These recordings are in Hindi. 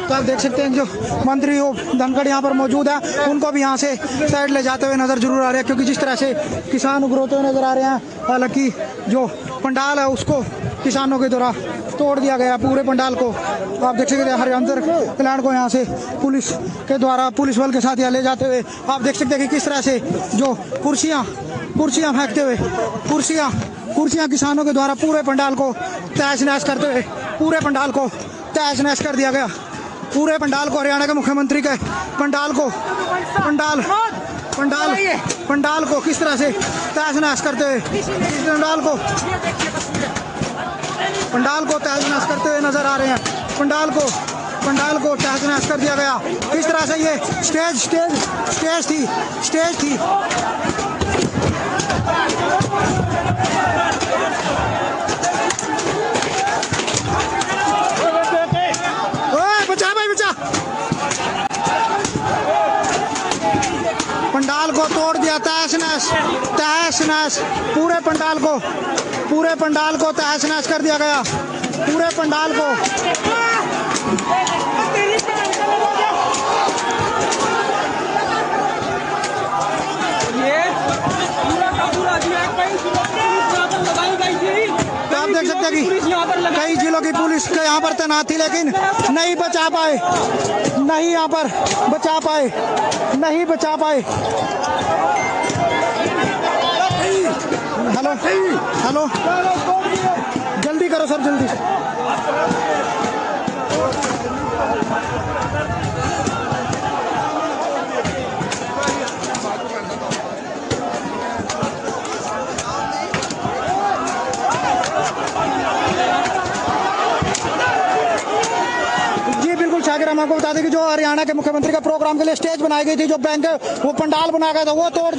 तो आप देख सकते हैं जो मंत्री धनखड़ यहाँ पर मौजूद है, उनको भी यहाँ से साइड ले जाते हुए नजर जरूर आ रहे हैं, क्योंकि जिस तरह से किसान उग्रते हुए नजर आ रहे हैं। हालांकि जो पंडाल है उसको किसानों के द्वारा तोड़ दिया गया, पूरे पंडाल को आप देख सकते हैं। हरियाणा कल्याण को यहाँ से पुलिस के द्वारा पुलिस बल के साथ यहाँ ले जाते हुए आप देख सकते हैं कि किस तरह से जो कुर्सियाँ फेंकते हुए कुर्सियाँ किसानों के द्वारा पूरे पंडाल को तहस नहस करते हुए पूरे पंडाल को तहस नहस कर दिया गया। पूरे पंडाल को हरियाणा के मुख्यमंत्री के पंडाल को किस तरह से तहस नहस करते हुए पंडाल को तहस नहस करते हुए नजर आ रहे हैं। पंडाल को तहस नहस कर दिया गया। किस तरह से ये स्टेज थी। बचा भाई बचा। पंडाल को तोड़ दिया, तहस नहस पूरे पंडाल को तहस नहस कर दिया गया। पूरे पंडाल को तो आप देख सकते हैं कि कई जिलों की पुलिस के यहाँ पर तैनात थी, लेकिन नहीं बचा पाए। हेलो जल्दी करो सर, जल्दी। शाकिर, हम आपको बता दें कि जो हरियाणा के मुख्यमंत्री के प्रोग्राम के लिए स्टेज बनाई गई थी, जो बैंक वो पंडाल बनाया गया था, वो तोड़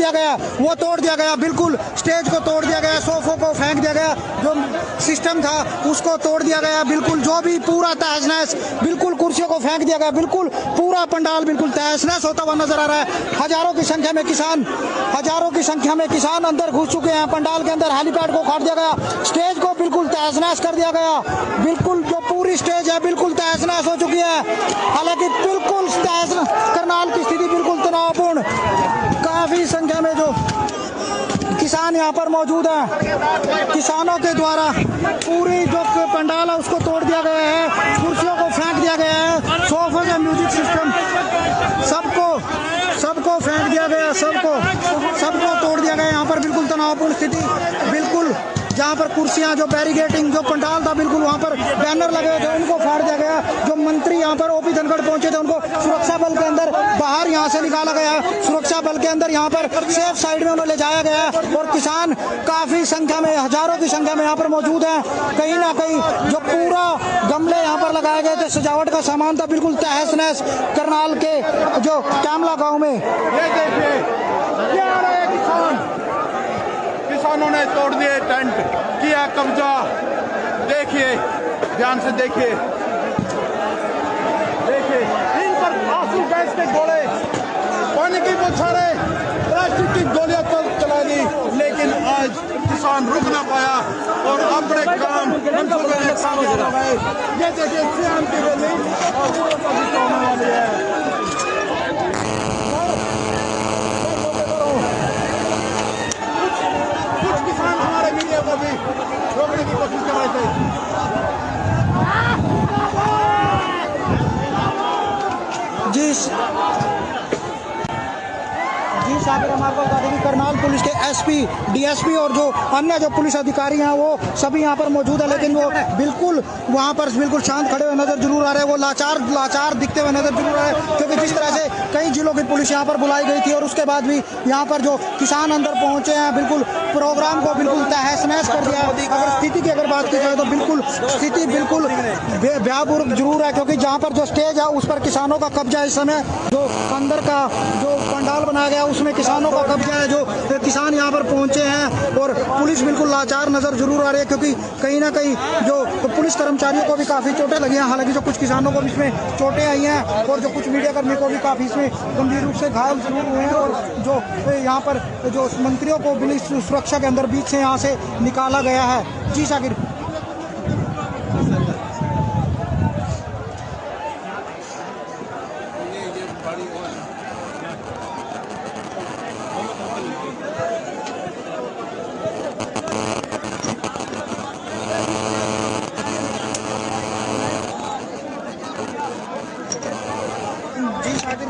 दिया गया। बिल्कुल स्टेज को तोड़ दिया गया, सोफों को फेंक दिया गया, जो सिस्टम था उसको तोड़ दिया गया। बिल्कुल जो भी पूरा तहस नहस, बिल्कुल कुर्सियों को फेंक दिया गया। बिल्कुल पूरा पंडाल बिल्कुल तहस नहस होता हुआ नजर आ रहा है। हजारों की संख्या में किसान अंदर घुस चुके हैं पंडाल के अंदर। हेलीपैड को उखाड़ दिया गया, स्टेज को बिल्कुल तहस नहस कर दिया गया। बिल्कुल जो पूरी स्टेज है बिल्कुल तहस नहस हो चुकी है। हालांकि बिल्कुल करनाल की स्थिति बिल्कुल तनावपूर्ण। काफी संख्या में जो किसान यहाँ पर मौजूद हैं, किसानों के द्वारा पूरी जो पंडाल है उसको तोड़ दिया गया है, कुर्सियों को फेंक दिया गया है, सोफे का म्यूजिक सिस्टम सबको फेंक दिया गया, सबको तोड़ दिया गया। यहाँ पर बिल्कुल तनावपूर्ण स्थिति। बिल्कुल जहाँ पर कुर्सियाँ, जो बैरिकेडिंग, जो पंडाल था, बिल्कुल वहाँ पर बैनर लगे थे, उनको फाड़ दिया गया। जो मंत्री यहाँ पर ओपी धनखड़ पहुंचे थे, उनको सुरक्षा बल के अंदर बाहर यहाँ से निकाला गया। सुरक्षा बल के अंदर यहाँ पर सेफ साइड में उन्हें ले जाया गया। और किसान काफी संख्या में, हजारों की संख्या में यहाँ पर मौजूद है। कहीं ना कहीं जो पूरा गमले यहाँ पर लगाए गए थे, सजावट का सामान था, बिल्कुल तहस नहस करनाल के जो कैमला गाँव में। किसानों ने तोड़ दिए टेंट, किया कब्जा। देखिए, ध्यान से देखिए इन पर आंसू गैस के गोले, पानी की बौछारें, प्लास्टिक की गोलियां चला दी, लेकिन आज किसान रुक ना पाया और अपने काम मनसूबे में कामयाब हो गए। ये देखिए सीएम की रैली और होने वाली है। को भी रोकने की कोशिश कर रहे थे। जी शाकिर, हम आपको बता दें कि करनाल पुलिस के एसपी, डीएसपी और जो अन्य जो पुलिस अधिकारी हैं वो सभी यहाँ पर मौजूद है, लेकिन वो बिल्कुल वहाँ पर बिल्कुल शांत खड़े हुए नजर जरूर आ रहे हैं। वो लाचार दिखते हुए नजर जरूर आ रहे हैं, क्योंकि जिस तरह से कई जिलों की पुलिस यहाँ पर बुलाई गई थी और उसके बाद भी यहाँ पर जो किसान अंदर पहुँचे हैं, बिल्कुल प्रोग्राम को बिल्कुल तहस नहस कर दिया। अगर स्थिति की अगर बात की जाए तो बिल्कुल स्थिति बिल्कुल भयावह जरूर है, क्योंकि जहाँ पर जो स्टेज है उस पर किसानों का कब्जा है। इस समय जो अंदर का जो पंडाल बनाया गया उसमें किसानों का कब्जा है। जो किसान यहाँ पर पहुंचे हैं और पुलिस बिल्कुल लाचार नजर जरूर आ रही है, क्योंकि कहीं ना कहीं जो पुलिस कर्मचारियों को भी काफी चोटें लगी हैं। हालांकि जो कुछ किसानों को भी इसमें चोटें आई हैं और जो कुछ मीडिया कर्मी को भी काफी इसमें गंभीर रूप से घायल जरूर हुए हैं। और जो यहाँ पर जो मंत्रियों को पुलिस सुरक्षा के अंदर बीच से यहाँ से निकाला गया है। जी शाकिर।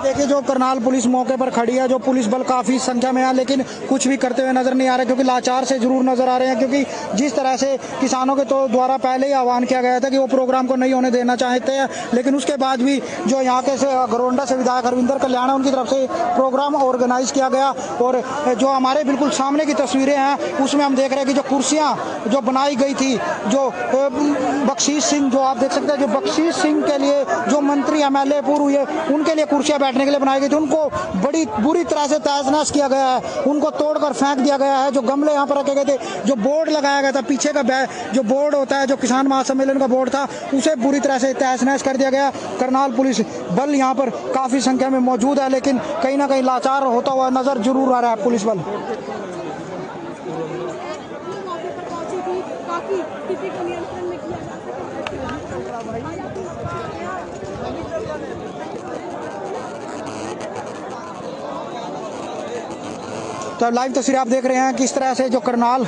देखिए जो करनाल पुलिस मौके पर खड़ी है, जो पुलिस बल काफ़ी संख्या में है, लेकिन कुछ भी करते हुए नजर नहीं आ रहे, क्योंकि लाचार से जरूर नजर आ रहे हैं। क्योंकि जिस तरह से किसानों के द्वारा पहले ही आह्वान किया गया था कि वो प्रोग्राम को नहीं होने देना चाहते हैं, लेकिन उसके बाद भी जो यहाँ के घरोंडा से विधायक हरविंदर कल्याण है, उनकी तरफ से प्रोग्राम ऑर्गेनाइज किया गया। और जो हमारे बिल्कुल सामने की तस्वीरें हैं उसमें हम देख रहे हैं कि जो कुर्सियाँ जो बनाई गई थी, जो बख्शीश सिंह, जो आप देख सकते हैं, जो बख्शीश सिंह के लिए जो मंत्री MLA पूर्व हुए, उनके लिए कुर्सियां बैठने के लिए बनाई गई थी, उनको बड़ी बुरी तरह से तहस नहस किया गया है, उनको तोड़कर फेंक दिया गया है। जो गमले यहाँ पर रखे गए थे, जो बोर्ड लगाया गया था पीछे का जो बोर्ड होता है, जो किसान महासम्मेलन का बोर्ड था, उसे बुरी तरह से तहस नहस कर दिया गया। करनाल पुलिस बल यहाँ पर काफ़ी संख्या में मौजूद है, लेकिन कहीं ना कहीं लाचार होता हुआ नजर जरूर आ रहा है पुलिस बल। तो लाइव तस्वीर आप देख रहे हैं किस तरह से जो करनाल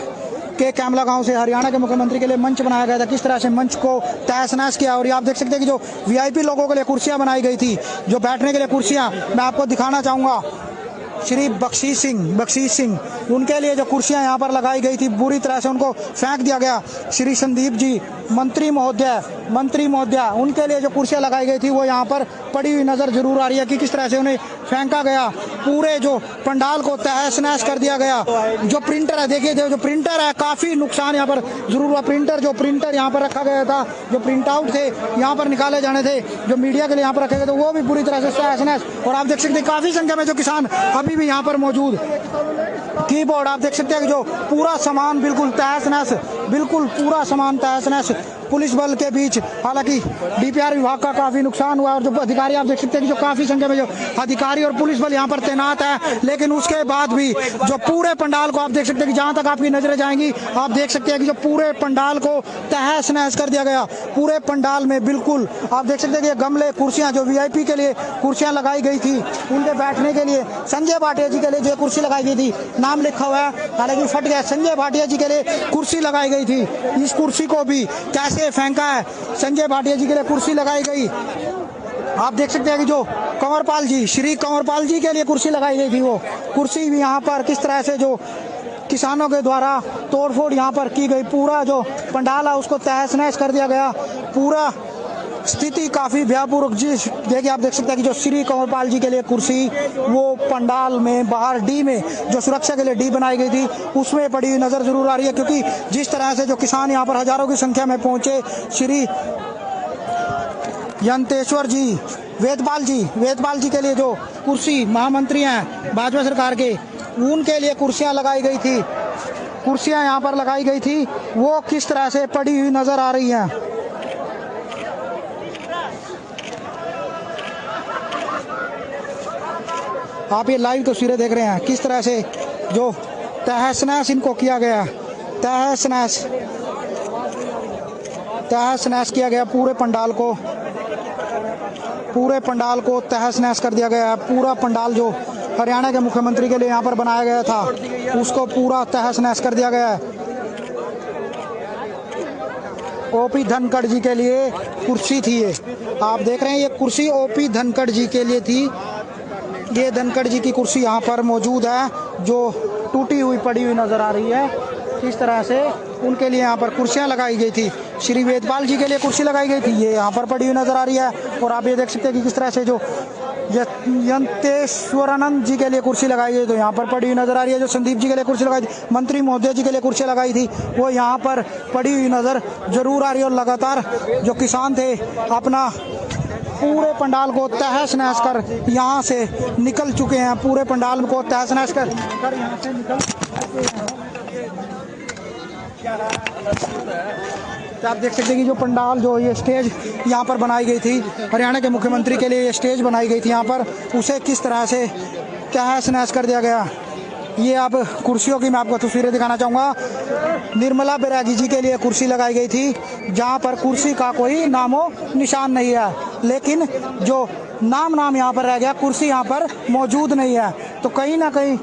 के कैमला गांव से हरियाणा के मुख्यमंत्री के लिए मंच बनाया गया था, किस तरह से मंच को तहस नहस किया। और ये आप देख सकते हैं कि जो VIP लोगों के लिए कुर्सियां बनाई गई थी, जो बैठने के लिए कुर्सियां, मैं आपको दिखाना चाहूँगा। श्री बख्शीश सिंह उनके लिए जो कुर्सियां यहाँ पर लगाई गई थी, बुरी तरह से उनको फेंक दिया गया। श्री संदीप जी मंत्री महोदया उनके लिए जो कुर्सियां लगाई गई थी, वो यहाँ पर पड़ी हुई नजर जरूर आ रही है कि किस तरह से उन्हें फेंका गया। पूरे जो पंडाल को तहस नहस कर दिया गया। जो प्रिंटर है, देखिए जो प्रिंटर है, काफ़ी नुकसान यहाँ पर जरूर हुआ। प्रिंटर यहाँ पर रखा गया था, जो प्रिंट आउट थे यहाँ पर निकाले जाने थे, जो मीडिया के लिए यहाँ पर रखे गए थे, वो भी बुरी तरह से तहस नहस। और आप देख सकते हैं काफ़ी संख्या में जो किसान अभी भी यहाँ पर मौजूद। कीबोर्ड आप देख सकते हैं कि जो पूरा सामान बिल्कुल तहस नहस, बिल्कुल पूरा सामान तहस नहस पुलिस बल के बीच। हालांकि DPR विभाग का काफ़ी नुकसान हुआ और जो अधिकारी आप देख सकते हैं कि जो काफ़ी संख्या में जो अधिकारी और पुलिस बल यहाँ पर तैनात है, लेकिन उसके बाद भी जो पूरे पंडाल को आप देख सकते हैं कि जहाँ तक आपकी नजरें जाएंगी आप देख सकते हैं कि जो पूरे पंडाल को तहस नहस कर दिया गया। पूरे पंडाल में बिल्कुल आप देख सकते हैं कि ये गमले, कुर्सियाँ, जो VIP के लिए कुर्सियाँ लगाई गई थी, उनके बैठने के लिए संजय भाटिया जी के लिए जो कुर्सी लगाई गई थी, नाम लिखा हुआ है हालांकि फट गया, संजय भाटिया जी के लिए कुर्सी लगाई गई थी। इस कुर्सी को भी कैसे फेंका है, संजय भाटिया जी के लिए कुर्सी लगाई गई। आप देख सकते हैं कि जो श्री कंवरपाल जी के लिए कुर्सी लगाई गई थी, वो कुर्सी भी यहाँ पर किस तरह से जो किसानों के द्वारा तोड़फोड़ यहाँ पर की गई। पूरा जो पंडाल है उसको तहस नहस कर दिया गया। पूरा स्थिति काफ़ी भयापूर्वक जी। देखिए आप देख सकते हैं कि जो श्री कंवरपाल जी के लिए कुर्सी, वो पंडाल में बाहर D में जो सुरक्षा के लिए D बनाई गई थी, उसमें पड़ी हुई नज़र जरूर आ रही है। क्योंकि जिस तरह से जो किसान यहाँ पर हजारों की संख्या में पहुँचे, श्री यंतेश्वर जी वेदपाल जी के लिए जो कुर्सी महामंत्री हैं भाजपा सरकार के, उनके लिए कुर्सियाँ लगाई गई थी, कुर्सियाँ यहाँ पर लगाई गई थी, वो किस तरह से पड़ी हुई नज़र आ रही हैं। आप ये लाइव तस्वीरें देख रहे हैं किस तरह से जो तहस नहस इनको किया गया, तहस नहस किया गया। पूरे पंडाल को तहस नहस कर दिया गया। पूरा पंडाल जो हरियाणा के मुख्यमंत्री के लिए यहाँ पर बनाया गया था, उसको पूरा तहस नहस कर दिया गया। OP धनखड़ जी के लिए कुर्सी थी ये, आप देख रहे हैं ये कुर्सी OP धनखड़ जी के लिए थी। ये धनखड़ जी की कुर्सी यहाँ पर मौजूद है, जो टूटी हुई पड़ी हुई नज़र आ रही है। इस तरह से उनके लिए यहाँ पर कुर्सियाँ लगाई गई थी। श्री वेदपाल जी के लिए कुर्सी लगाई गई थी, ये यहाँ पर पड़ी हुई नज़र आ रही है। और आप ये देख सकते हैं कि किस तरह से जो यंतेश्वरानंद जी के लिए कुर्सी लगाई गई तो यहाँ पर पड़ी हुई नज़र आ रही है। जो संदीप जी के लिए कुर्सी लगाई थी, मंत्री महोदय जी के लिए कुर्सी लगाई थी, वो यहाँ पर पड़ी हुई नज़र जरूर आ रही है। और लगातार जो किसान थे अपना पूरे पंडाल को तहस नहस कर यहाँ से निकल चुके हैं। पूरे पंडाल को तहस नहस कर यहाँ से निकल चुके हैं। तो आप देख सकते हैं कि जो पंडाल, जो ये स्टेज यहाँ पर बनाई गई थी, हरियाणा के मुख्यमंत्री के लिए ये स्टेज बनाई गई थी यहाँ पर, उसे किस तरह से तहस नहस कर दिया गया। ये आप कुर्सियों की मैं आपको तस्वीरें दिखाना चाहूँगा। निर्मला बैरागी जी के लिए कुर्सी लगाई गई थी, जहाँ पर कुर्सी का कोई नामो निशान नहीं है, लेकिन जो नाम यहाँ पर रह गया, कुर्सी यहाँ पर मौजूद नहीं है। तो कहीं ना कहीं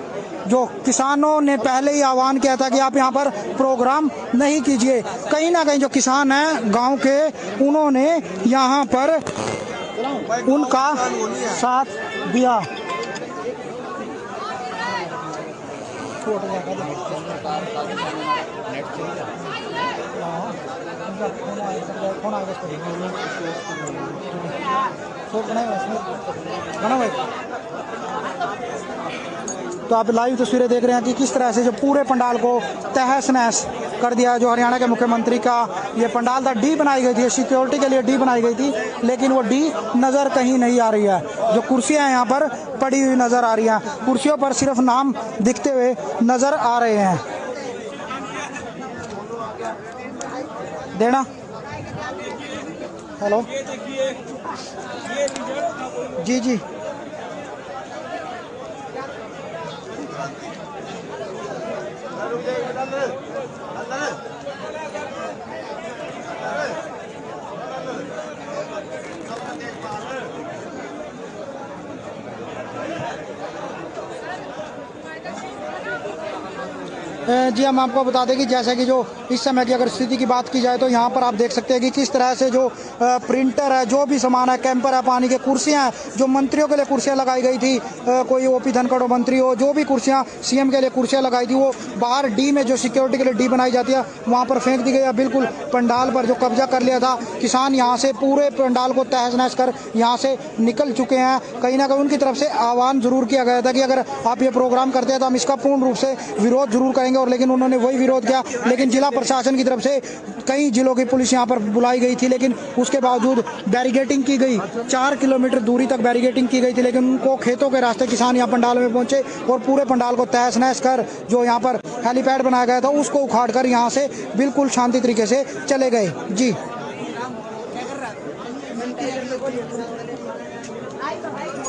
जो किसानों ने पहले ही आह्वान किया था कि आप यहाँ पर प्रोग्राम नहीं कीजिए, कहीं ना कहीं जो किसान हैं गांव के, उन्होंने यहाँ पर उनका साथ दिया। तो आप लाइव तस्वीरें देख रहे हैं कि किस तरह से जो पूरे पंडाल को तहस नहस कर दिया। जो हरियाणा के मुख्यमंत्री का ये पंडाल था, डी बनाई गई थी, सिक्योरिटी के लिए डी बनाई गई थी, लेकिन वो डी नज़र कहीं नहीं आ रही है। जो कुर्सियां यहाँ पर पड़ी हुई नज़र आ रही हैं, कुर्सियों पर सिर्फ नाम दिखते हुए नज़र आ रहे हैं। देना हेलो जी जी जी हम आपको बता दें कि जैसे कि जो इस समय की अगर स्थिति की बात की जाए तो यहाँ पर आप देख सकते हैं कि किस तरह से जो प्रिंटर है, जो भी सामान है, कैंपर है, पानी के कुर्सियाँ हैं, जो मंत्रियों के लिए कुर्सियाँ लगाई गई थी, कोई ओपी धनखड़ मंत्री हो, जो भी कुर्सियाँ सीएम के लिए कुर्सियाँ लगाई थी, वो बाहर डी में जो सिक्योरिटी के लिए डी बनाई जाती है वहाँ पर फेंक दी गई है। बिल्कुल पंडाल पर जो कब्जा कर लिया था, किसान यहाँ से पूरे पंडाल को तहस नहस कर यहाँ से निकल चुके हैं। कहीं ना कहीं उनकी तरफ से आह्वान जरूर किया गया था कि अगर आप ये प्रोग्राम करते हैं तो हम इसका पूर्ण रूप से विरोध जरूर करेंगे, और लेकिन उन्होंने वही विरोध किया। लेकिन जिला प्रशासन की तरफ से कई जिलों की पुलिस यहाँ पर बुलाई गई थी, लेकिन उसके बावजूद बैरिकेडिंग की गई, 4 किलोमीटर दूरी तक बैरिकेडिंग की गई थी, लेकिन उनको खेतों के रास्ते किसान यहाँ पंडाल में पहुंचे और पूरे पंडाल को तहस नहस कर जो यहाँ पर हेलीपैड बनाया गया था उसको उखाड़ कर यहाँ से बिल्कुल शांति तरीके से चले गए। जी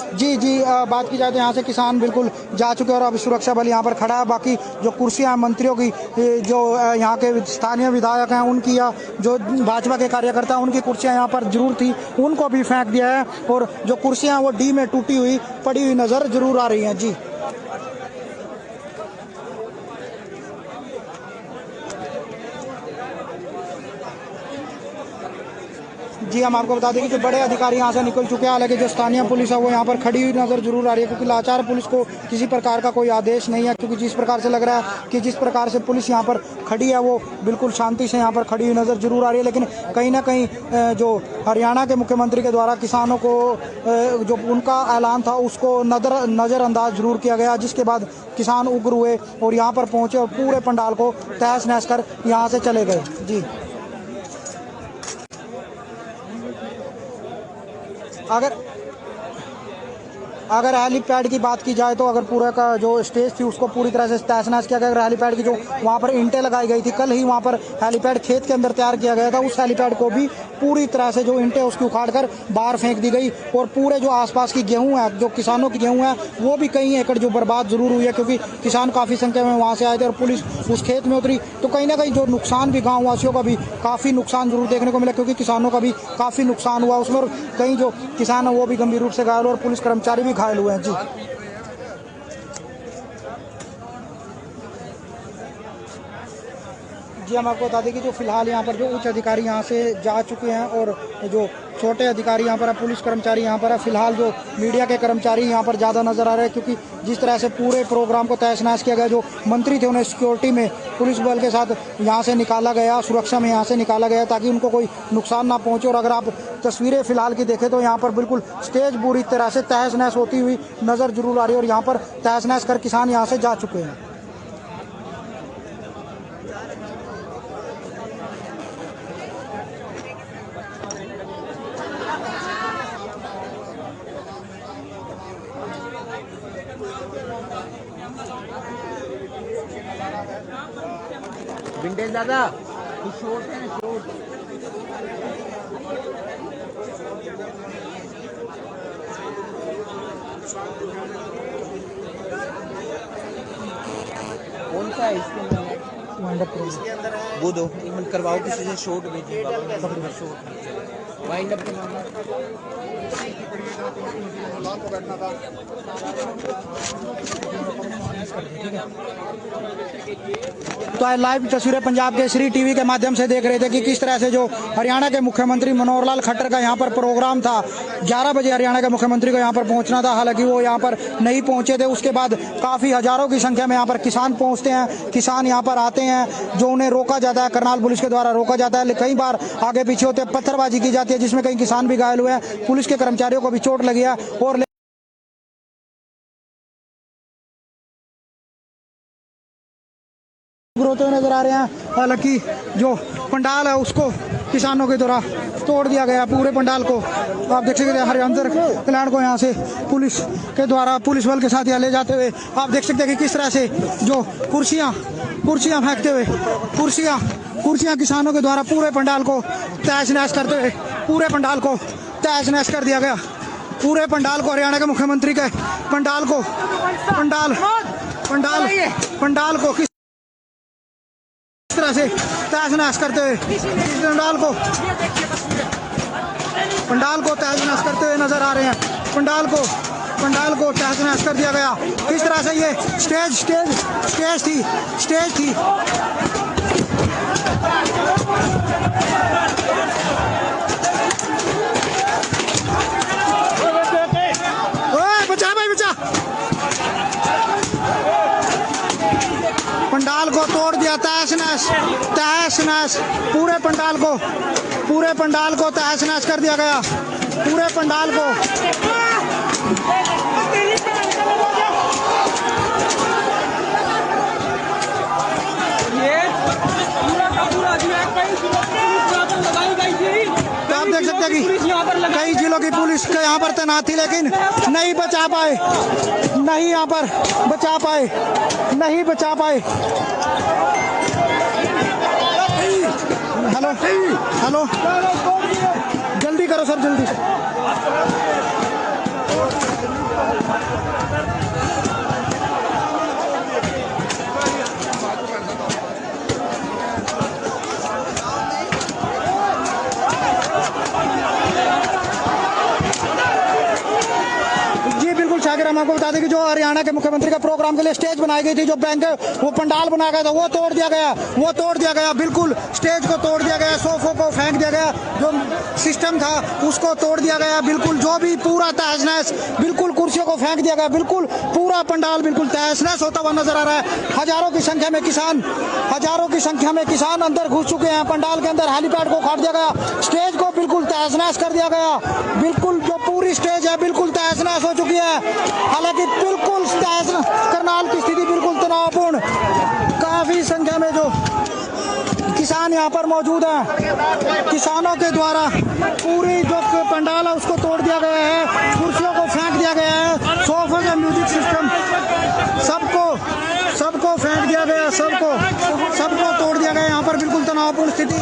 जी जी बात की जाए तो यहाँ से किसान बिल्कुल जा चुके हैं और अब सुरक्षा बल यहाँ पर खड़ा है। बाकी जो कुर्सियाँ मंत्रियों की, जो यहाँ के स्थानीय विधायक हैं उनकी, या जो भाजपा के कार्यकर्ता हैं उनकी कुर्सियाँ यहाँ पर जरूर थी, उनको भी फेंक दिया है और जो कुर्सियाँ वो डी में टूटी हुई पड़ी हुई नज़र जरूर आ रही हैं। जी जी हम आपको बता दें कि जो बड़े अधिकारी यहाँ से निकल चुके हैं, हालांकि जो स्थानीय पुलिस है वो यहाँ पर खड़ी हुई नज़र जरूर आ रही है, क्योंकि लाचार पुलिस को किसी प्रकार का कोई आदेश नहीं है। क्योंकि जिस प्रकार से लग रहा है कि जिस प्रकार से पुलिस यहाँ पर खड़ी है वो बिल्कुल शांति से यहाँ पर खड़ी हुई नज़र जरूर आ रही है। लेकिन कहीं ना कहीं जो हरियाणा के मुख्यमंत्री के द्वारा किसानों को जो उनका ऐलान था उसको नज़रअंदाज जरूर किया गया, जिसके बाद किसान उग्र हुए और यहाँ पर पहुँचे और पूरे पंडाल को तहस नहस कर यहाँ से चले गए। जी अगर हेलीपैड की बात की जाए तो अगर पूरा का जो स्टेज थी उसको पूरी तरह से तहस नहस किया गया। अगर हेलीपैड की जो वहाँ पर ईंटें लगाई गई थी, कल ही वहाँ पर हेलीपैड खेत के अंदर तैयार किया गया था, उस हेलीपैड को भी पूरी तरह से जो ईंटें उसकी उखाड़ कर बाहर फेंक दी गई। और पूरे जो आसपास की गेहूँ है, जो किसानों की गेहूँ है, वो भी कई एकड़ जो बर्बाद जरूर हुई है, क्योंकि किसान काफ़ी संख्या में वहाँ से आए थे और पुलिस उस खेत में उतरी। तो कहीं ना कहीं जो नुकसान भी गाँव वासियों का भी काफ़ी नुकसान जरूर देखने को मिला, क्योंकि किसानों का भी काफ़ी नुकसान हुआ उसमें, और कई जो किसान हैं वो भी गंभीर रूप से घायल हुए और पुलिस कर्मचारी भी घायल हुए हैं। जी जी हम आपको बता दें कि जो फिलहाल यहाँ पर जो उच्च अधिकारी यहाँ से जा चुके हैं और जो छोटे अधिकारी यहाँ पर है, पुलिस कर्मचारी यहाँ पर है। फिलहाल जो मीडिया के कर्मचारी यहाँ पर ज़्यादा नज़र आ रहे हैं, क्योंकि जिस तरह से पूरे प्रोग्राम को तहस नहस किया गया, जो मंत्री थे उन्हें सिक्योरिटी में पुलिस बल के साथ यहाँ से निकाला गया, सुरक्षा में यहाँ से निकाला गया ताकि उनको कोई नुकसान ना पहुँचे। और अगर आप तस्वीरें फिलहाल की देखें तो यहाँ पर बिल्कुल स्टेज बुरी तरह से तहस नहस होती हुई नज़र जरूर आ रही है और यहाँ पर तहस नहस कर किसान यहाँ से जा चुके हैं। विंटेज दादा शॉर्ट है, शॉर्ट कौन सा है इसके अंदर? वो दो करवाओ किसी से, शॉर्ट भेजिए, वाइंड अप करवाओ। तो आज लाइव तस्वीरें पंजाब केसरी टीवी के माध्यम से देख रहे थे कि किस तरह से जो हरियाणा के मुख्यमंत्री मनोहर लाल खट्टर का यहाँ पर प्रोग्राम था। 11 बजे हरियाणा के मुख्यमंत्री को यहाँ पर पहुँचना था, हालांकि वो यहाँ पर नहीं पहुँचे थे। उसके बाद काफ़ी हजारों की संख्या में यहाँ पर किसान पहुँचते हैं, किसान यहाँ पर आते हैं, जो उन्हें रोका जाता है, करनाल पुलिस के द्वारा रोका जाता है। कई बार आगे पीछे होते पत्थरबाजी की जाती है, जिसमें कई किसान भी घायल हुए हैं, पुलिस के कर्मचारियों को भी चोट लगी है और होते हुए नजर आ रहे हैं। हालांकि जो पंडाल है उसको किसानों के द्वारा तोड़ दिया गया, पूरे पंडाल को आप देख सकते हैं। हरियाणा कल्याण को यहाँ से पुलिस के द्वारा पुलिस बल के साथ यहाँ ले जाते हुए आप देख सकते हैं कि किस तरह से जो कुर्सियाँ फेंकते हुए कुर्सियाँ किसानों के द्वारा पूरे पंडाल को तहस नहस करते हुए पूरे पंडाल को तहस नहस कर दिया गया। पूरे पंडाल को हरियाणा के मुख्यमंत्री के पंडाल को किस तरह से तहस नहस करते हुए पंडाल को तहस नहस करते हुए नजर आ रहे हैं। पंडाल को तहस नहस कर दिया गया। किस तरह से ये स्टेज थी बचा भाई बचा। पंडाल को तोड़ दिया, तहस नहस पूरे पंडाल को तहस नहस कर दिया गया। पूरे पंडाल को आप देख सकते हैं कि कई जिलों की पुलिस के यहाँ पर तैनात थी, लेकिन नहीं बचा पाए। हेलो जल्दी करो सर, जल्दी। शाकिर, हम आपको बता दें कि जो हरियाणा के मुख्यमंत्री का प्रोग्राम के लिए स्टेज बनाई गई थी, जो बैंक वो पंडाल बनाया गया था, वो तोड़ दिया गया। बिल्कुल स्टेज को तोड़ दिया गया, सोफों को फेंक दिया गया, जो सिस्टम था उसको तोड़ दिया गया। बिल्कुल जो भी पूरा तहस नहस, बिल्कुल कुर्सियों को फेंक दिया गया। बिल्कुल पूरा पंडाल बिल्कुल तहस नहस होता हुआ नजर आ रहा है। हजारों की संख्या में किसान अंदर घुस चुके हैं। पंडाल के अंदर हेलीपैड को उखाड़ दिया गया, स्टेज को बिल्कुल तहस नहस कर दिया गया। बिल्कुल जो पूरी स्टेज है बिल्कुल तहस नहस हो चुकी है। हालांकि बिल्कुल करनाल की स्थिति बिल्कुल तनावपूर्ण, काफी संख्या में जो किसान यहाँ पर मौजूद हैं। किसानों के द्वारा पूरी जो पंडाल है उसको तोड़ दिया गया है, कुर्सियों को फेंक दिया गया है, सोफे का म्यूजिक सिस्टम सबको फेंक दिया गया, सबको तोड़ दिया गया। यहाँ पर बिल्कुल तनावपूर्ण स्थिति,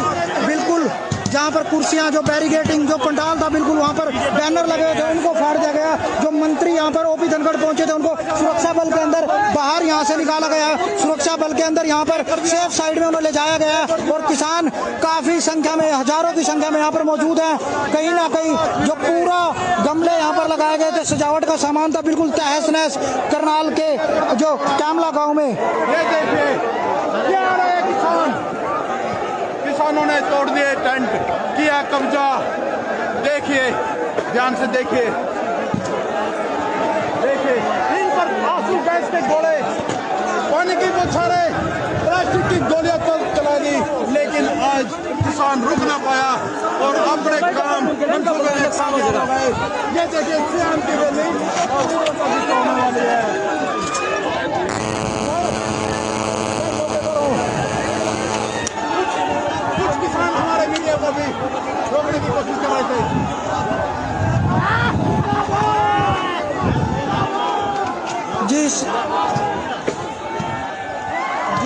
बिल्कुल जहाँ पर कुर्सियाँ, जो बैरिकेडिंग, जो पंडाल था, बिल्कुल वहाँ पर बैनर लगे थे, उनको फाड़ दिया गया। जो मंत्री यहाँ पर ओपी धनखड़ पहुंचे थे, उनको सुरक्षा बल के अंदर बाहर यहाँ से निकाला गया। सुरक्षा बल के अंदर यहाँ पर सेफ साइड में उन्हें ले जाया गया। और किसान काफी संख्या में, हजारों की संख्या में यहाँ पर मौजूद हैं। कहीं ना कहीं जो पूरा गमले यहाँ पर लगाए गए थे, सजावट का सामान था, बिल्कुल तहस नहस करनाल के जो कैमला गाँव में। किसानों ने तोड़ दिए टेंट, किया कब्जा। देखिए, ध्यान से देखिए, इन पर आंसू गैस के गोले, पानी की बौछारें, प्लास्टिक की गोलियां तो चला दी, लेकिन आज किसान रुक ना पाया और अपने काम ये देखिए, सियान की वैली होने वाली है। को भी रोकने की कोशिश कर रहे थे। जी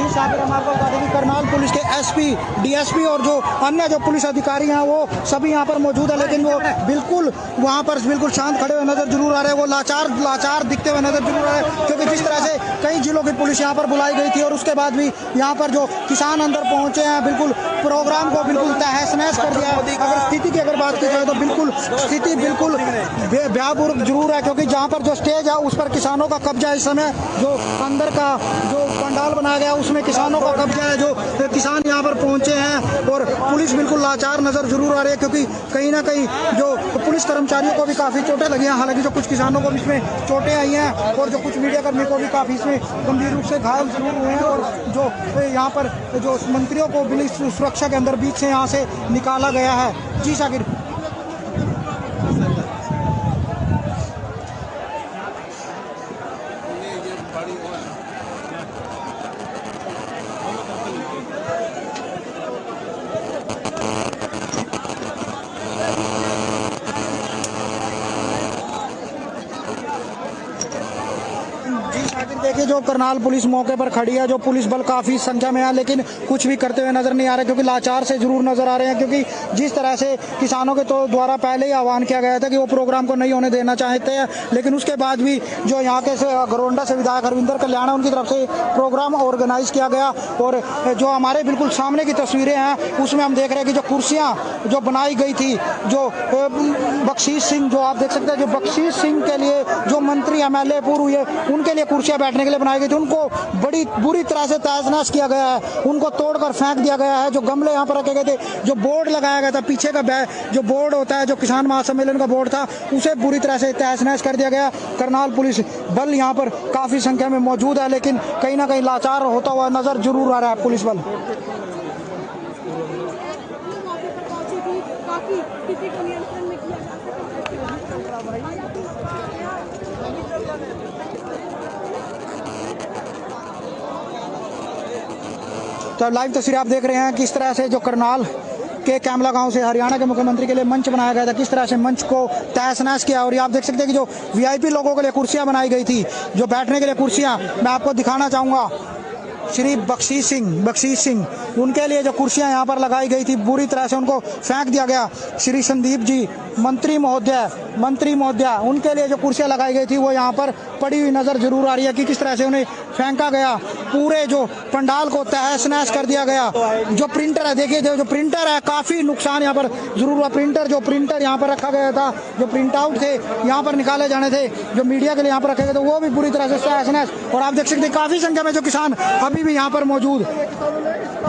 सागर, आपको बता दें कि करनाल पुलिस के एसपी, डीएसपी और जो अन्य जो पुलिस अधिकारी हैं वो सभी यहाँ पर मौजूद है, लेकिन वो बिल्कुल वहाँ पर बिल्कुल शांत खड़े हुए नजर जरूर आ रहे हैं। वो लाचार दिखते हुए नजर जरूर आ रहे हैं, क्योंकि जिस तरह से कई जिलों की पुलिस यहाँ पर बुलाई गई थी और उसके बाद भी यहाँ पर जो किसान अंदर पहुंचे हैं, बिल्कुल प्रोग्राम को बिल्कुल तहस नहस कर दिया है। अगर स्थिति की अगर बात की जाए तो बिल्कुल स्थिति बिल्कुल भयावह जरूर है, क्योंकि जहाँ पर जो स्टेज है उस पर किसानों का कब्जा है। इस समय जो अंदर का जो पंडाल बनाया गया उसमें किसानों का कब्जा है, जो किसान यहाँ पर पहुंचे हैं और पुलिस बिल्कुल लाचार नजर जरूर आ रही है, क्योंकि कहीं ना कहीं जो पुलिस कर्मचारियों को भी काफी चोटें लगी हैं। हालांकि जो कुछ किसानों को भी इसमें चोटें आई हैं और जो कुछ मीडिया कर्मी को भी काफी इसमें गंभीर रूप से घायल जरूर हुए हैं, और जो यहाँ पर जो मंत्रियों को पुलिस सुरक्षा के अंदर बीच से यहाँ से निकाला गया है। जी शाकिर। देखिए जो करनाल पुलिस मौके पर खड़ी है, जो पुलिस बल काफी संख्या में है, लेकिन कुछ भी करते हुए नजर नहीं आ रहे, क्योंकि लाचार से जरूर नजर आ रहे हैं। क्योंकि जिस तरह से किसानों के तो द्वारा पहले ही आह्वान किया गया था कि वो प्रोग्राम को नहीं होने देना चाहते हैं, लेकिन उसके बाद भी जो यहाँ के घरोंडा से विधायक हरविंदर कल्याण उनकी तरफ से प्रोग्राम ऑर्गेनाइज किया गया। और जो हमारे बिल्कुल सामने की तस्वीरें हैं उसमें हम देख रहे हैं कि जो कुर्सियाँ जो बनाई गई थी, जो बख्शीश सिंह, जो आप देख सकते हैं, जो बख्शीश सिंह के लिए जो मंत्री MLA पूर्व हुए उनके लिए कुर्सियां बैठने के लिए बनाई गई थी, उनको बड़ी बुरी तरह से तहस नहस किया गया है, उनको तोड़कर फेंक दिया गया है। जो गमले यहाँ पर रखे गए थे, जो बोर्ड लगाया गया था पीछे का जो बोर्ड होता है, जो किसान महासम्मेलन का बोर्ड था, उसे बुरी तरह से तहस नहस कर दिया गया। करनाल पुलिस बल यहाँ पर काफी संख्या में मौजूद है, लेकिन कहीं ना कहीं लाचार होता हुआ नजर जरूर आ रहा है पुलिस बल। तो लाइव तस्वीर आप देख रहे हैं किस तरह से जो करनाल के कैमला गांव से हरियाणा के मुख्यमंत्री के लिए मंच बनाया गया था, किस तरह से मंच को तहस नहस किया। और ये आप देख सकते हैं कि जो VIP लोगों के लिए कुर्सियां बनाई गई थी, जो बैठने के लिए कुर्सियां, मैं आपको दिखाना चाहूँगा। श्री बख्शीश सिंह उनके लिए जो कुर्सियां यहाँ पर लगाई गई थी, बुरी तरह से उनको फेंक दिया गया। श्री संदीप जी मंत्री महोदया उनके लिए जो कुर्सियां लगाई गई थी वो यहाँ पर पड़ी हुई नजर जरूर आ रही है कि किस तरह से उन्हें फेंका गया। पूरे जो पंडाल को तहस नहस कर दिया गया। जो प्रिंटर है, देखिए जो प्रिंटर है, काफी नुकसान यहाँ पर जरूर हुआ। प्रिंटर यहाँ पर रखा गया था, जो प्रिंट आउट थे यहाँ पर निकाले जाने थे, जो मीडिया के लिए यहाँ पर रखे गए थे, वो भी बुरी तरह से तहस नहस। और आप देख सकते हैं काफी संख्या में जो किसान अभी भी यहाँ पर मौजूद।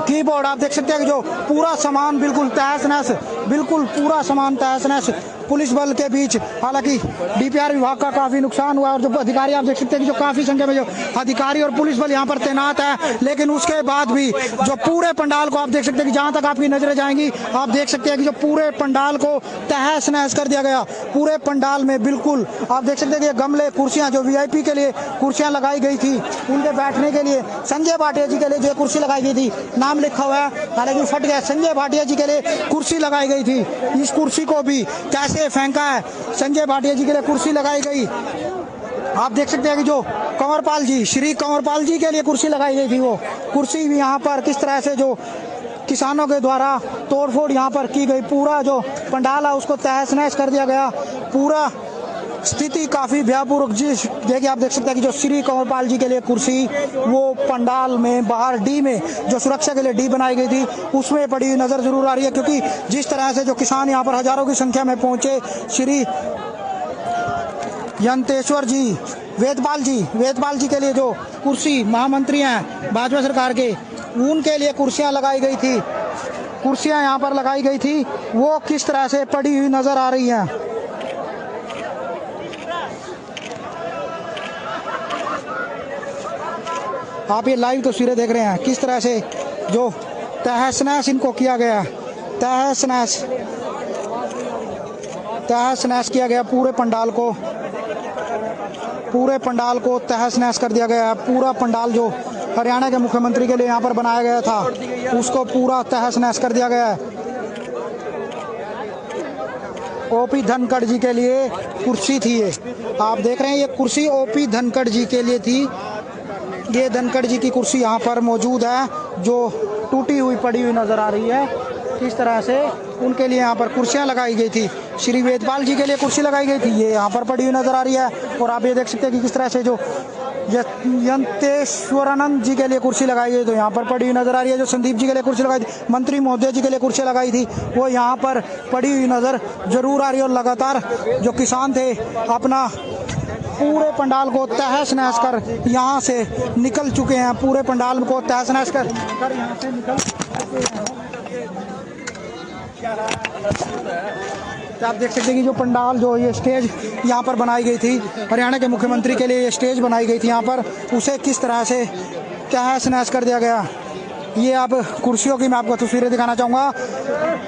कीबोर्ड आप देख सकते हैं कि जो पूरा सामान बिल्कुल तहस नहस, बिल्कुल पूरा सामान तहस नहस पुलिस बल के बीच। हालांकि DPR विभाग का काफी नुकसान हुआ और जो अधिकारी आप देख सकते हैं कि जो काफी संख्या में जो अधिकारी और पुलिस बल यहाँ पर तैनात है, लेकिन उसके बाद भी जो पूरे पंडाल को आप देख सकते हैं कि जहां तक आपकी नजरें जाएंगी आप देख सकते हैं कि जो पूरे पंडाल को तहस नहस कर दिया गया। पूरे पंडाल में बिल्कुल आप देख सकते हैं कि गमले, कुर्सियां, जो VIP के लिए कुर्सियां लगाई गई थी उनके बैठने के लिए, संजय भाटिया जी के लिए जो कुर्सी लगाई गई थी, नाम लिखा हुआ है हालांकि फट गया, संजय भाटिया जी के लिए कुर्सी लगाई गई थी। इस कुर्सी को भी कैसे फेंका है, संजय भाटिया जी के लिए कुर्सी लगाई गई। आप देख सकते हैं कि जो कंवरपाल जी, श्री कंवरपाल जी के लिए कुर्सी लगाई गई थी, वो कुर्सी भी यहाँ पर किस तरह से जो किसानों के द्वारा तोड़फोड़ यहाँ पर की गई। पूरा जो पंडाल है उसको तहस नहस कर दिया गया। पूरा स्थिति काफी भयापूर्वक। देखिए आप देख सकते हैं कि जो श्री कंवरपाल जी के लिए कुर्सी वो पंडाल में बाहर D में जो सुरक्षा के लिए D बनाई गई थी उसमें पड़ी हुई नजर जरूर आ रही है, क्योंकि जिस तरह से जो किसान यहाँ पर हजारों की संख्या में पहुंचे। श्री यंतेश्वर जी वेदपाल जी के लिए जो कुर्सी महामंत्री हैं भाजपा सरकार के, उनके लिए कुर्सियां लगाई गई थी, कुर्सियां यहाँ पर लगाई गई थी, वो किस तरह से पड़ी हुई नजर आ रही हैं। आप ये लाइव तस्वीरें देख रहे हैं किस तरह से जो तहस नहस इनको किया गया, तहस नहस किया गया। पूरे पंडाल को तहस नहस कर दिया गया। पूरा पंडाल जो हरियाणा के मुख्यमंत्री के लिए यहाँ पर बनाया गया था उसको पूरा तहस नहस कर दिया गया है। OP धनखड़ जी के लिए कुर्सी थी ये, आप देख रहे हैं ये कुर्सी OP धनखड़ जी के लिए थी। ये धनखड़ जी की कुर्सी यहाँ पर मौजूद है जो टूटी हुई पड़ी हुई नज़र आ रही है। किस तरह से उनके लिए यहाँ पर कुर्सियाँ लगाई गई थी। श्री वेदपाल जी के लिए कुर्सी लगाई गई थी, ये यहाँ पर पड़ी हुई नज़र आ रही है। और आप ये देख सकते हैं कि किस तरह से जो यंतेश्वरानंद जी के लिए कुर्सी लगाई गई तो यहाँ पर पड़ी हुई नज़र आ रही है। जो संदीप जी के लिए कुर्सी लगाई थी, मंत्री महोदय जी के लिए कुर्सी लगाई थी, वो यहाँ पर पड़ी हुई नज़र जरूर आ रही है। और लगातार जो किसान थे अपना पूरे पंडाल को तहस नहस कर यहाँ से निकल चुके हैं। पूरे पंडाल को तहस नहस कर यहाँ से निकल चुके हैं। तो आप देख सकते हैं कि जो पंडाल जो ये स्टेज यहाँ पर बनाई गई थी, हरियाणा के मुख्यमंत्री के लिए ये स्टेज बनाई गई थी यहाँ पर, उसे किस तरह से तहस नहस कर दिया गया। ये अब कुर्सियों की मैं आपको तस्वीरें दिखाना चाहूँगा।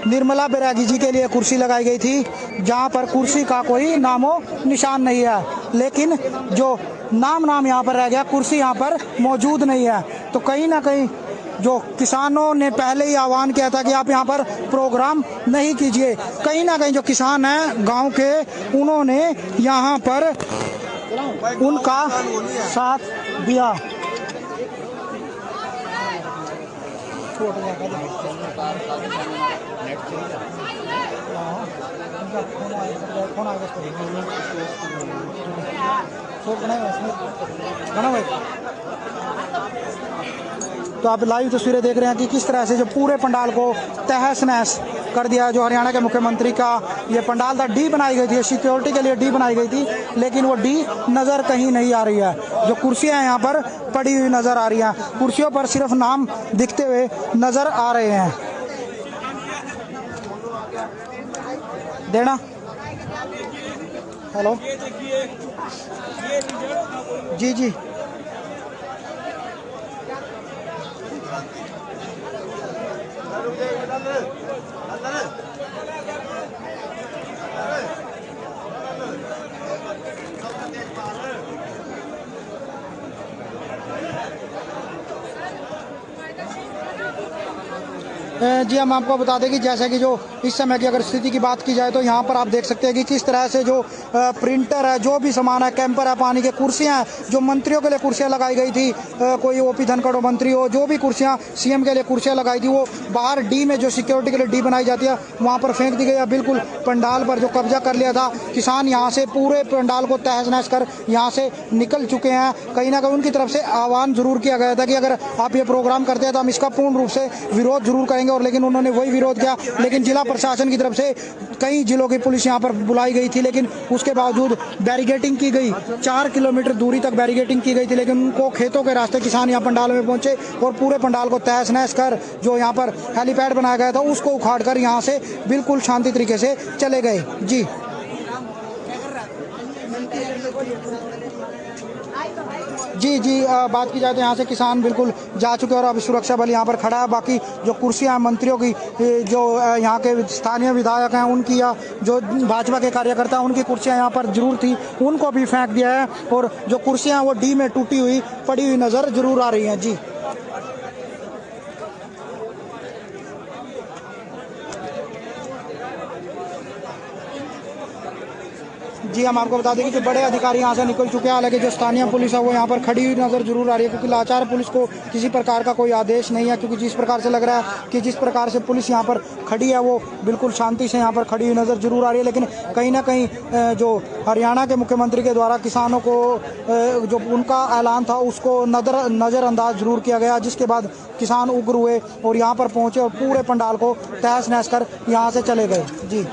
निर्मला बैरागी जी के लिए कुर्सी लगाई गई थी जहाँ पर कुर्सी का कोई नामो निशान नहीं है, लेकिन जो नाम यहाँ पर रह गया, कुर्सी यहाँ पर मौजूद नहीं है। तो कहीं ना कहीं जो किसानों ने पहले ही आह्वान किया था कि आप यहाँ पर प्रोग्राम नहीं कीजिए, कहीं ना कहीं जो किसान हैं गांव के, उन्होंने यहाँ पर उनका साथ दिया। तो आप लाइव तस्वीरें देख रहे हैं कि किस तरह से जो पूरे पंडाल को तहस नहस कर दिया। जो हरियाणा के मुख्यमंत्री का ये पंडाल था, डी बनाई गई थी, सिक्योरिटी के लिए डी बनाई गई थी, लेकिन वो डी नज़र कहीं नहीं आ रही है। जो कुर्सियां यहाँ पर पड़ी हुई नज़र आ रही हैं, कुर्सियों पर सिर्फ नाम दिखते हुए नज़र आ रहे हैं। देना हेलो जी जी जी हम आपको बता दें कि जैसे कि जो इस समय की अगर स्थिति की बात की जाए तो यहाँ पर आप देख सकते हैं कि किस तरह से जो प्रिंटर है, जो भी सामान है, कैंपर है, पानी के कुर्सियाँ हैं, जो मंत्रियों के लिए कुर्सियाँ लगाई गई थी, कोई ओपी धनखड़ मंत्री हो, जो भी कुर्सियाँ सीएम के लिए कुर्सियाँ लगाई थी, वो बाहर डी में जो सिक्योरिटी के लिए डी बनाई जाती है वहाँ पर फेंक दी गई है। बिल्कुल पंडाल पर जो कब्जा कर लिया था किसान, यहाँ से पूरे पंडाल को तहस नहस कर यहाँ से निकल चुके हैं। कहीं ना कहीं उनकी तरफ से आह्वान जरूर किया गया था कि अगर आप ये प्रोग्राम करते हैं तो हम इसका पूर्ण रूप से विरोध जरूर करेंगे, और लेकिन उन्होंने वही विरोध किया। लेकिन जिला प्रशासन की तरफ से कई जिलों की पुलिस यहाँ पर बुलाई गई थी, लेकिन उसके बावजूद बैरिकेडिंग की गई, 4 किलोमीटर दूरी तक बैरिकेडिंग की गई थी, लेकिन उनको खेतों के रास्ते किसान यहाँ पंडाल में पहुंचे और पूरे पंडाल को तहस नहस कर जो यहाँ पर हेलीपैड बनाया गया था उसको उखाड़ कर यहाँ से बिल्कुल शांति तरीके से चले गए। जी जी जी बात की जाए तो यहाँ से किसान बिल्कुल जा चुके हैं और अब सुरक्षा बल यहाँ पर खड़ा है। बाकी जो कुर्सियाँ मंत्रियों की, जो यहाँ के स्थानीय विधायक हैं उनकी, या जो भाजपा के कार्यकर्ता हैं उनकी कुर्सियाँ यहाँ पर जरूर थी, उनको भी फेंक दिया है। और जो कुर्सियाँ वो डी में टूटी हुई पड़ी हुई नज़र जरूर आ रही हैं। जी जी हम आपको बता दें कि जो बड़े अधिकारी यहाँ से निकल चुके हैं, हालांकि जो स्थानीय पुलिस है वो यहाँ पर खड़ी हुई नज़र जरूर आ रही है, क्योंकि लाचार पुलिस को किसी प्रकार का कोई आदेश नहीं है। क्योंकि जिस प्रकार से लग रहा है कि जिस प्रकार से पुलिस यहाँ पर खड़ी है वो बिल्कुल शांति से यहाँ पर खड़ी हुई नज़र जरूर आ रही है। लेकिन कहीं ना कहीं जो हरियाणा के मुख्यमंत्री के द्वारा किसानों को जो उनका ऐलान था उसको नज़रअंदाज जरूर किया गया, जिसके बाद किसान उग्र हुए और यहाँ पर पहुँचे और पूरे पंडाल को तहस नहस कर यहाँ से चले गए। जी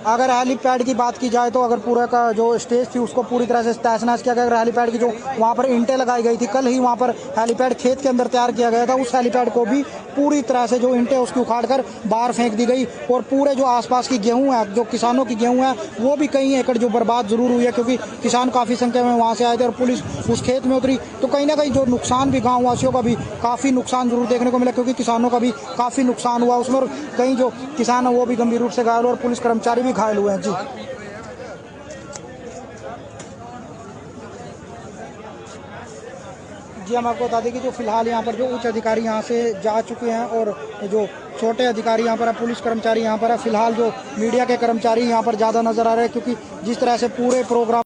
अगर हेलीपैड की बात की जाए तो अगर पूरा का जो स्टेज थी उसको पूरी तरह से तहस नहस किया गया। अगर हेलीपैड की जो वहाँ पर ईंटें लगाई गई थी, कल ही वहाँ पर हेलीपैड खेत के अंदर तैयार किया गया था, उस हेलीपैड को भी पूरी तरह से जो ईंटें उसकी उखाड़ कर बाहर फेंक दी गई। और पूरे जो आसपास की गेहूँ है, जो किसानों की गेहूँ है, वो भी कई एकड़ जो बर्बाद जरूर हुई है, क्योंकि किसान काफ़ी संख्या में वहाँ से आए थे और पुलिस उस खेत में उतरी। तो कहीं ना कहीं जो नुकसान भी गाँव वासियों का भी काफ़ी नुकसान जरूर देखने को मिला, क्योंकि किसानों का भी काफ़ी नुकसान हुआ उसमें, और कई जो किसान है वो भी गंभीर रूप से घायल और पुलिस कर्मचारी भी घायल हुए हैं। जी जी हम आपको बता दें कि जो फिलहाल यहाँ पर जो उच्च अधिकारी यहाँ से जा चुके हैं और जो छोटे अधिकारी यहाँ पर है, पुलिस कर्मचारी यहाँ पर है, फिलहाल जो मीडिया के कर्मचारी यहाँ पर ज़्यादा नजर आ रहे हैं क्योंकि जिस तरह से पूरे प्रोग्राम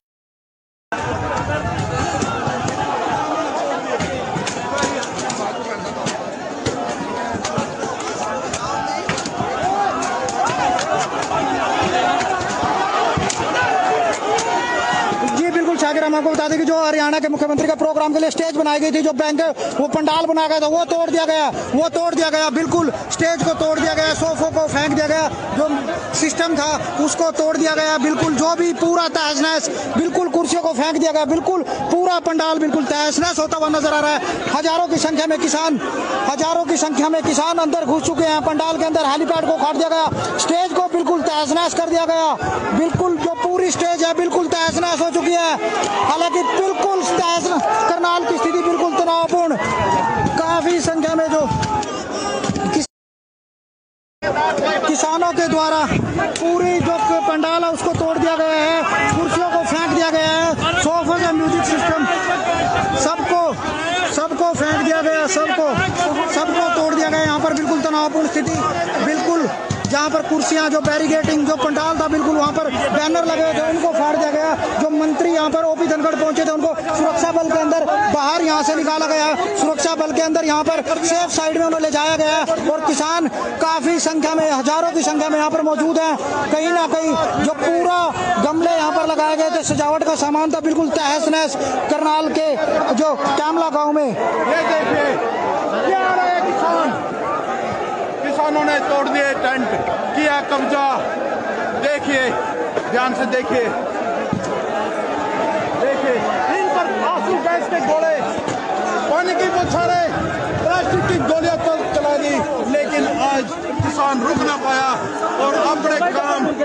हम आपको बता दें कि जो हरियाणा के मुख्यमंत्री का प्रोग्राम के लिए स्टेज बनाई गई थी, जो बैंक वो पंडाल बनाया गया था वो तोड़ दिया गया बिल्कुल स्टेज को तोड़ दिया गया, सोफों को फेंक दिया गया, जो सिस्टम था उसको तोड़ दिया गया बिल्कुल, जो भी पूरा तहस नहस, बिल्कुल कुर्सियों को फेंक दिया गया, बिल्कुल पूरा पंडाल बिल्कुल तहस नहस होता हुआ नजर आ रहा है। हजारों की संख्या में किसान अंदर घुस चुके हैं पंडाल के अंदर, हेलीपैड को उखाड़ दिया गया, स्टेज को बिल्कुल तहस नहस कर दिया गया, बिल्कुल जो पूरी स्टेज है बिल्कुल तहस नहस हो चुकी है। हालांकि बिल्कुल करनाल की स्थिति बिल्कुल तनावपूर्ण, काफी संख्या में जो किसानों के द्वारा पूरी जो पंडाल है उसको तोड़ दिया गया है, कुर्सियों को फेंक दिया गया है, सोफे का म्यूजिक सिस्टम सबको फेंक दिया गया, सबको तोड़ दिया गया। यहाँ पर बिल्कुल तनावपूर्ण स्थिति, बिल्कुल जहाँ पर कुर्सियाँ, जो बैरिकेडिंग, जो पंडाल था बिल्कुल वहाँ पर बैनर लगे थे उनको फाड़ दिया गया। जो मंत्री यहाँ पर ओपी धनखड़ पहुंचे थे उनको सुरक्षा बल के अंदर बाहर यहाँ से निकाला गया, सुरक्षा बल के अंदर यहाँ पर सेफ साइड में उन्हें ले जाया गया और किसान काफी संख्या में, हजारों की संख्या में यहाँ पर मौजूद हैं। कहीं ना कहीं जो पूरा गमले यहाँ पर लगाए गए थे, सजावट का सामान था बिल्कुल तहस नहस करनाल के जो कैमला गाँव में। ये देखिए क्या आ रहा है, किसानों ने तोड़ दिए टेंट, किया कब्जा। देखिए ध्यान से देखिए इन पर आंसू गैस के गोले, पानी की बौछारें, प्लास्टिक की गोलियां तो चला दी, लेकिन आज किसान रुक ना पाया और अपने काम हो गए।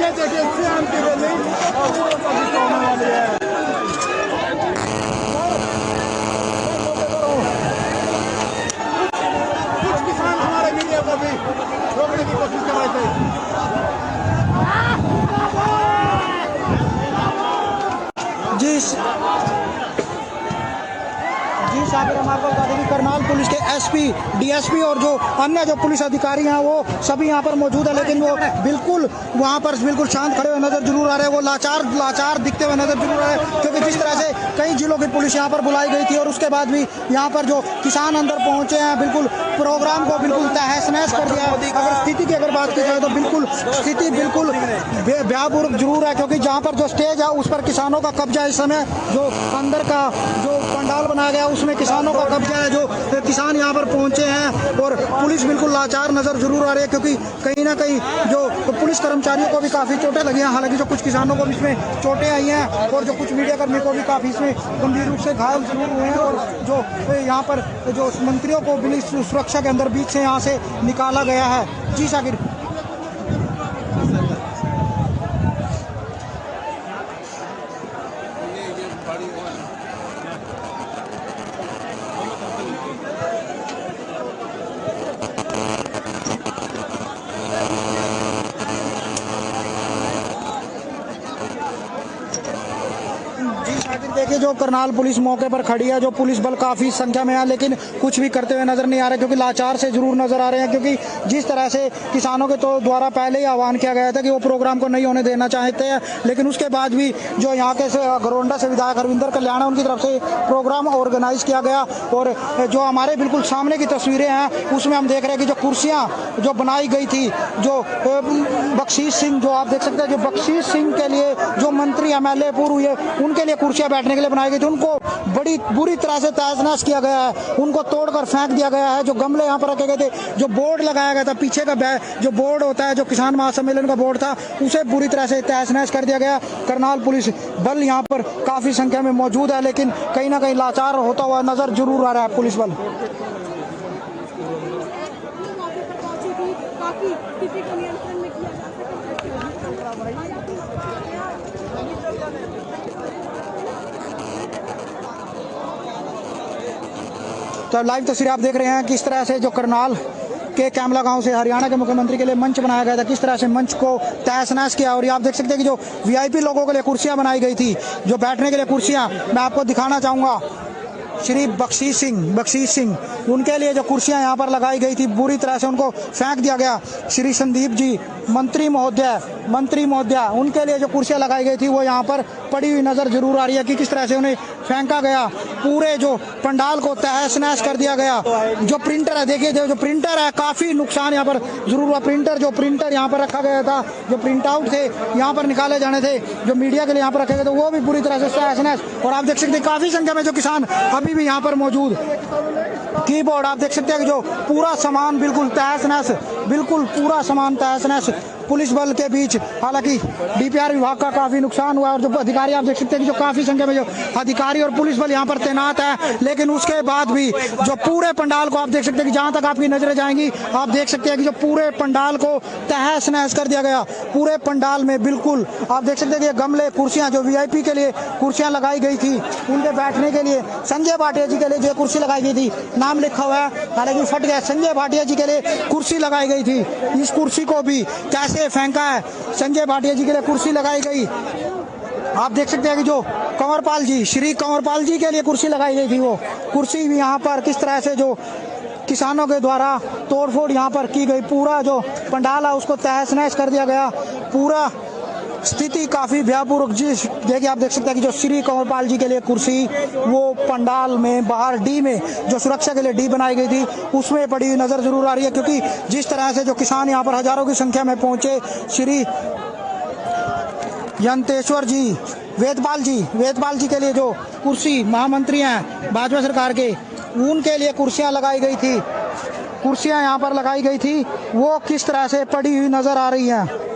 ये देखिए किसान की रैली होने वाली है। को भी रोकने की कोशिश कर रहे थे। जी साबिर, हमारे को बता दें कि करनाल पुलिस के एसपी, डीएसपी और जो अन्य जो पुलिस अधिकारी हैं वो सभी यहाँ पर मौजूद है, लेकिन वो बिल्कुल वहाँ पर बिल्कुल शांत खड़े हुए नजर जरूर आ रहे हैं, वो लाचार दिखते हुए नजर जरूर आ रहे हैं, क्योंकि जिस तरह से कई जिलों की पुलिस यहाँ पर बुलाई गई थी और उसके बाद भी यहाँ पर जो किसान अंदर पहुंचे हैं बिल्कुल प्रोग्राम को बिल्कुल तहस नहस कर दिया। अगर स्थिति की अगर बात की जाए तो बिल्कुल स्थिति बिल्कुल भयापूर्ण जरूर है, क्योंकि जहाँ पर जो स्टेज है उस पर किसानों का कब्जा है। इस समय जो अंदर का जो पंडाल बनाया गया उसमें किसानों का कब्जा है, जो किसान यहाँ पर पहुंचे हैं और पुलिस बिल्कुल लाचार नजर जरूर आ रही है, क्योंकि कहीं ना कहीं जो पुलिस कर्मचारियों को भी काफ़ी चोटें लगी हैं। हालांकि जो कुछ किसानों को भी इसमें चोटें आई हैं और जो कुछ मीडिया कर्मी को भी काफ़ी इसमें गंभीर रूप से घायल जरूर हुए हैं और जो यहाँ पर जो मंत्रियों को पुलिस सुरक्षा के अंदर बीच से यहाँ से निकाला गया है। जी साकिर। देखिए जो करनाल पुलिस मौके पर खड़ी है, जो पुलिस बल काफ़ी संख्या में है, लेकिन कुछ भी करते हुए नजर नहीं आ रहे, क्योंकि लाचार से जरूर नजर आ रहे हैं, क्योंकि जिस तरह से किसानों के तो द्वारा पहले ही आह्वान किया गया था कि वो प्रोग्राम को नहीं होने देना चाहते हैं, लेकिन उसके बाद भी जो यहाँ के घरोंडा से विधायक हरविंदर कल्याण उनकी तरफ से प्रोग्राम ऑर्गेनाइज किया गया और जो हमारे बिल्कुल सामने की तस्वीरें हैं उसमें हम देख रहे हैं कि जो कुर्सियाँ जो बनाई गई थी, जो बख्शीश सिंह, जो आप देख सकते हैं, जो बख्शीश सिंह के लिए जो मंत्री MLA पूर्व हुए उनके लिए कुर्सियां बैठने के लिए बनाई गई थी, उनको बड़ी बुरी तरह से तहस-नहस किया गया है, उनको तोड़कर फेंक दिया गया है। जो गमले यहाँ पर रखे गए थे, जो बोर्ड लगाया गया था, पीछे का जो बोर्ड होता है, जो किसान महासम्मेलन का बोर्ड था, उसे बुरी तरह से तहस-नहस कर दिया गया। करनाल पुलिस बल यहाँ पर काफ़ी संख्या में मौजूद है, लेकिन कहीं ना कहीं लाचार होता हुआ नजर जरूर आ रहा है पुलिस बल। तो लाइव तस्वीर आप देख रहे हैं किस तरह से जो करनाल के कैमला गांव से हरियाणा के मुख्यमंत्री के लिए मंच बनाया गया था, किस तरह से मंच को तहस नहस किया। और ये आप देख सकते हैं कि जो वीआईपी लोगों के लिए कुर्सियां बनाई गई थी, जो बैठने के लिए कुर्सियां, मैं आपको दिखाना चाहूँगा। श्री बख्शीश सिंह उनके लिए जो कुर्सियां यहाँ पर लगाई गई थी बुरी तरह से उनको फेंक दिया गया। श्री संदीप जी मंत्री महोदया उनके लिए जो कुर्सियां लगाई गई थी वो यहाँ पर पड़ी हुई नजर जरूर आ रही है कि किस तरह से उन्हें फेंका गया। पूरे जो पंडाल को तहस नहस कर दिया गया। जो प्रिंटर है, देखिए जो प्रिंटर है, काफी नुकसान यहाँ पर जरूर हुआ। प्रिंटर यहाँ पर रखा गया था, जो प्रिंट आउट थे यहाँ पर निकाले जाने थे, जो मीडिया के लिए यहाँ पर रखे गए थे, वो भी पूरी तरह से तहस नहस। और आप देख सकते हैं काफी संख्या में जो किसान अभी भी यहाँ पर मौजूद। कीबोर्ड आप देख सकते हैं कि जो पूरा सामान बिल्कुल तहस नहस, बिल्कुल पूरा सामान तहस नहस। पुलिस बल के बीच हालांकि डीपीआर विभाग का काफी नुकसान हुआ और जो अधिकारी आप देख सकते हैं कि जो काफी संख्या में जो अधिकारी और पुलिस बल यहाँ पर तैनात है, लेकिन उसके बाद भी जो पूरे पंडाल को आप देख सकते हैं कि जहां तक आपकी नजरें जाएंगी आप देख सकते हैं कि जो पूरे पंडाल को तहस नहस कर दिया गया। पूरे पंडाल में बिल्कुल आप देख सकते हैं कि गमले, कुर्सियां, जो वीआईपी के लिए कुर्सियां लगाई गई थी उनके बैठने के लिए, संजय भाटिया जी के लिए जो कुर्सी लगाई गई थी, नाम लिखा हुआ है हालांकि फट गया, संजय भाटिया जी के लिए कुर्सी लगाई गई थी। इस कुर्सी को भी कैसे फेंका है, संजय भाटिया जी के लिए कुर्सी लगाई गई। आप देख सकते हैं कि जो श्री कंवरपाल जी के लिए कुर्सी लगाई गई थी, वो कुर्सी भी यहाँ पर किस तरह से जो किसानों के द्वारा तोड़फोड़ यहाँ पर की गई। पूरा जो पंडाल है उसको तहस नहस कर दिया गया। पूरा स्थिति काफी भयापूर्वक। देखिए आप देख सकते हैं कि जो श्री कंवरपाल जी के लिए कुर्सी वो पंडाल में बाहर डी में जो सुरक्षा के लिए डी बनाई गई थी उसमें पड़ी हुई नजर जरूर आ रही है। क्योंकि जिस तरह से जो किसान यहाँ पर हजारों की संख्या में पहुंचे, श्री यंतेश्वर जी वेदपाल जी के लिए जो कुर्सी महामंत्री हैं भाजपा सरकार के, उनके लिए कुर्सियां लगाई गई थी, कुर्सियां यहाँ पर लगाई गई थी, वो किस तरह से पड़ी हुई नजर आ रही हैं।